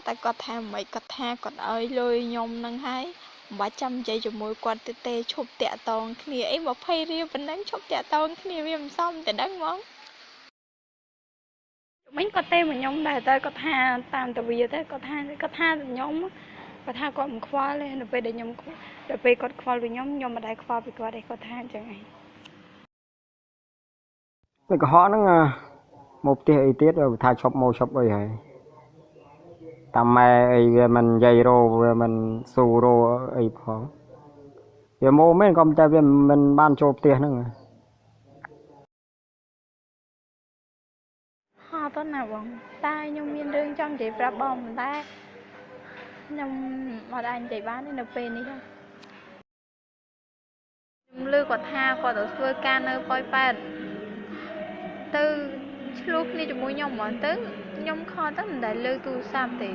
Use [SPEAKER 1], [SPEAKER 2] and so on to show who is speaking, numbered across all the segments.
[SPEAKER 1] តែគាត់ថាមិនគាត់ថាគាត់ឲ្យលុយខ្ញុំនឹងហើយមិនបាច់ចាំនិយាយជាមួយគាត់ទេឈប់តាក់តងគ្នាអី20រៀលប៉ុណ្ណឹងឈប់តាក់តងគ្នាវាមិនសមតែដឹងហ្មងមិញគាត់ទេមកខ្ញុំដែរតែគាត់ថាតាមតាវាទេគាត់ថាខ្ញុំគាត់ថាគាត់មិនខ្វល់ទេនៅពេលដែលខ្ញុំដល់ពេលគាត់ខ្វល់ពីខ្ញុំមិនដែលខ្វល់ពីគាត់ទេគាត់ថាអញ្ចឹងឯង
[SPEAKER 2] ពេលកុហកហ្នឹងមកផ្ទះអីទៀតថាឈប់មកឈប់អីហើយតាមម៉ែអីវាមិននិយាយរោវាមិនស៊ូរោអីផងវាមកមែនក៏តែវាមិនបានចូលផ្ទះហ្នឹង
[SPEAKER 1] ហត់ទៅណាបងតែខ្ញុំមានរឿងចង់និយាយប្រាប់បងប៉ុន្តែខ្ញុំអត់អាចនិយាយបានទេនៅពេលនេះខ្ញុំលើគាត់ថាគាត់ទៅធ្វើការនៅប៉ោយប៉ែតទៅឆ្លោះគ្នាជាមួយខ្ញុំហ្មងទៅខ្ញុំខកទៅមិនដែលលើទូរស័ព្ទទេ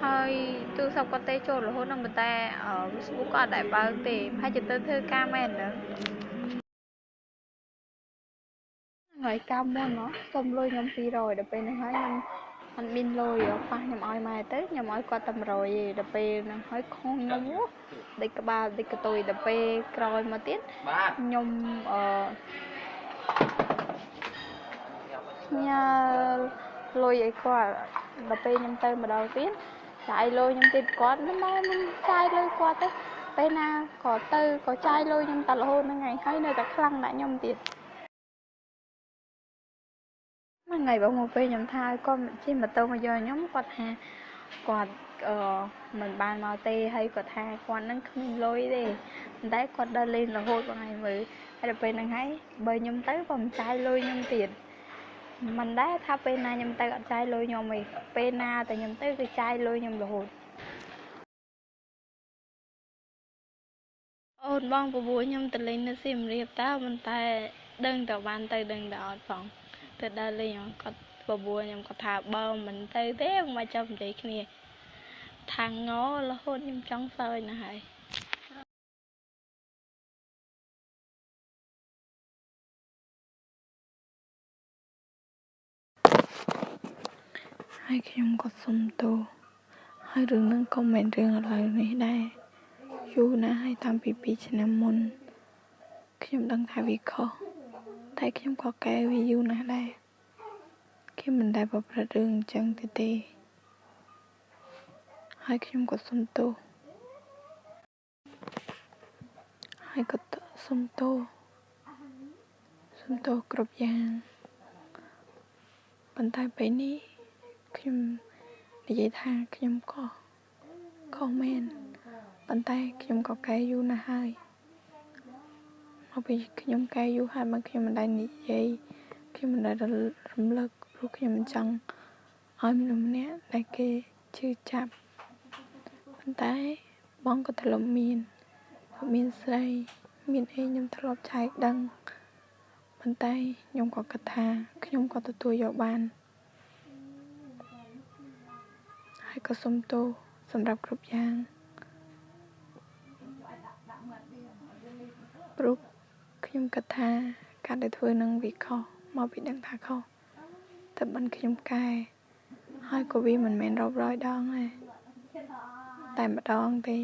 [SPEAKER 1] ហើយទូរស័ព្ទគាត់ទេចូលរហូតដល់ប៉ុន្តែ Facebook គាត់អត់ដែលបើកទេប្រហែលជាទៅធ្វើការមែនហ្នឹងហើយកាលមុនសុំលុយខ្ញុំ200ដល់ពេលហ្នឹងហើយខ្ញុំអត់មានលុយប៉ះខ្ញុំឲ្យម៉ែទៅខ្ញុំឲ្យគាត់តែ100ទេដល់ពេលហ្នឹងហើយខុសខ្ញុំដេកក្បាលដេកកតុយដល់ពេលក្រោយមកទៀតខ្ញុំញ៉ាលុយឲ្យគាត់ដល់ពេលខ្ញុំទៅម្ដងទៀតចាយលុយខ្ញុំទៀតគាត់មិនដែរមិនចាយលុយគាត់ទេពេលណាក៏ទៅក៏ចាយលុយខ្ញុំតែរហូតហ្នឹងហើយនៅតែខ្លាំងដាក់ខ្ញុំទៀតមួយថ្ងៃបងមកពេលខ្ញុំថាគាត់ជិះម៉ូតូមកយកខ្ញុំគាត់ថាគាត់មិនបានមកទេហើយគាត់ថាគាត់នឹងគ្មានលុយទេប៉ុន្តែគាត់ដើរលេងរហូតបងឯងមើលហើយដល់ពេលហ្នឹងហើយបើខ្ញុំទៅក៏មិនចាយលុយខ្ញុំទៀតមិនដែរថាពេលណាខ្ញុំទៅអត់ចាយលុយខ្ញុំទេពេលណាតែខ្ញុំទៅគឺចាយលុយខ្ញុំរហូតអូនបងប្រួយខ្ញុំទៅលេងនៅសៀមរាបតើប៉ុន្តែដឹងតែបានទៅដឹងតែអត់ផងទៅដើរលេងគាត់ប្រួយខ្ញុំគាត់ថាបើមិនទៅទេមិនចាំនិយាយគ្នាថាងងរហូតខ្ញុំចង់សើចណាស់ហើយខ្ញុំក៏សុំទោសហើយរឿងហ្នឹងក៏មិនរឿងឥឡូវនេះដែរយូរណាស់ហើយតាំងពី2ឆ្នាំមុនខ្ញុំដឹងថាវាខុសតែខ្ញុំក៏កែវាយូរណាស់ដែរខ្ញុំមិនដែលប្រព្រឹត្តរឿងអញ្ចឹងទេហើយខ្ញុំក៏សុំទោសហើយក៏សុំទោសគ្រប់យ៉ាងប៉ុន្តែពេលនេះខ្ញុំនិយាយថាខ្ញុំខុសមែនប៉ុន្តែខ្ញុំក៏កែយូរណាស់ហើយមកពីខ្ញុំកែយូរហើយមកខ្ញុំមិនដែលនិយាយខ្ញុំមិនដែលរំលឹកព្រោះខ្ញុំមិនចង់ឲ្យមនុស្សម្នាក់ដែលគេឈឺចាប់ប៉ុន្តែបងក៏ធ្លាប់មានស្រីមានអីខ្ញុំធ្លាប់ឆែកដឹងប៉ុន្តែខ្ញុំក៏គិតថាខ្ញុំក៏ទទួលយកបានហើយក៏សុំទោសសម្រាប់គ្រប់យ៉ាងព្រោះខ្ញុំគិតថាការដែលធ្វើនឹងវាខុសមកពីដឹងថាខុសតែបានខ្ញុំកែហើយក៏វាមិនមែនរាប់រយដងដែរតែម្ដងទេ